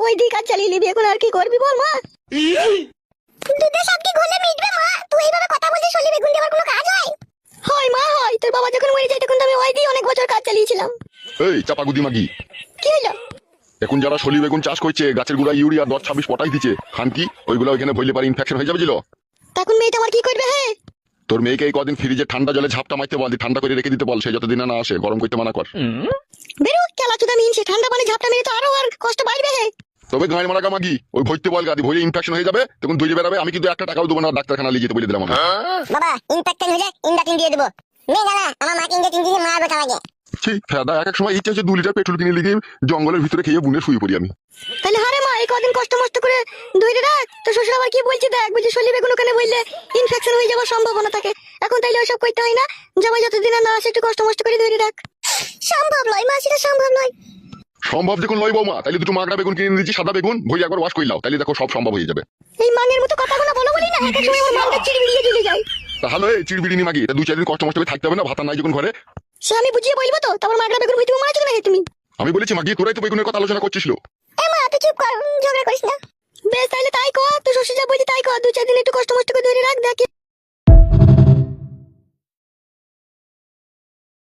ওই দিক কাজ চালিয়ে নিবি, এখন আর কি করবি বল মা? দুধের সব কি ঘোলে মিটবে মা? তুই এইভাবে কথা বলছিস, সলি বেগুন দিয়ে আবার কোনো কাজ হয়? হয় মা হয়, তোর বাবা যখন মরে যায় তখন তো আমি ওই দিয়ে অনেক বছর কাজ চালিয়েছিলাম। এই চাপাগুদি মাগি, কি হলো? এখন যারা সলি বেগুন চাষ করছে গাছের গোড়ায় ইউরিয়া 10-26 পটাশ দিচ্ছে, খান কি ওইগুলো ওইখানে ভইলে পারে ইনফেকশন হয়ে যাবে। তখন মেয়েটা আমার কি করবে? হে, তোর মেয়েকে এই কদিন ফ্রিজে ঠান্ডা জলে ঝাপটা মারতে বল, ঠান্ডা করে রেখে দিতে বল, সে যতদিন না আসে গরম করতে মানা কর। বেরো কেলা চুদা মিনছে, ঠান্ডা পানি ঝাপটা মেরে তো আরো আর কষ্ট বাড়বে। হে, তবে গাঁয়ের মারা মাগি ওই ভইতে বল, গাদি ভইলে ইনফেকশন হয়ে যাবে, তখন ধুয়ে বেরাবে। আমি কিন্তু একটা টাকাও দেবো না, ডাক্তারখানা নিয়ে যেতে বলে দিলাম আমি। বাবা ইনফেকশন হলে ইনডাকিন দিয়ে দেবো। মেয়ে জানা আমার মাকে ইনডাকিন দিয়ে মারবে কালাকে। সেই ফেদা এক এক সময় ইচ্ছে হচ্ছে 2 লিটার পেট্রোল কিনে লিখে জঙ্গলের ভিতরে খেয়ে বুনে শুয়ে পড়ি আমি। তাহলে হারে মা এই কদিন কষ্ট মষ্ট করে ধরে রাখ। তো শ্বশুর আবার কি বলছে দেখ, বলছে সলি বেগুন ওখানে বললে ইনফেকশন হয়ে যাওয়ার সম্ভাবনা থাকে। এখন তাইলে ওসব করতে হয় না, জামাই যতদিন না আসে একটু কষ্ট মষ্ট করে ধরে রাখ। সম্ভব নয় মা, সেটা সম্ভব নয়। সম্ভব যখন লই বৌমা, তাহলে দুটো মাগড়া বেগুন কিনে দিচ্ছি, সাদা বেগুন ভই একবার ওয়াশ কইলাও, তাহলে দেখো সব সম্ভব হয়ে যাবে। এই মানের মতো কথাগুলো বলো বলি না, এক এক সময় আমার মালটা চিড়বিড়িয়ে চলে যায়। তাহলে এই চিড়বিড়ি মাগি, তা 2-4 দিন কষ্ট মষ্ট করে থাকতে হবে না, ভাত আর নাই যখন ঘরে। সে আমি বুঝিয়ে বলবো তো, তারপর মাগড়া বেগুন হইতে মারা না হে তুমি। আমি বলেছি মাগি, তোরাই তো বেগুনের কথা আলোচনা করছিস। এ মা তুই চুপ কর, ঝগড়া করিস না। বেশ তাইলে তাই কর, তুই শ্বশুর যা বলছি তাই কর, 2-4 দিন একটু কষ্ট মষ্ট করে ধরে রাখ, দেখি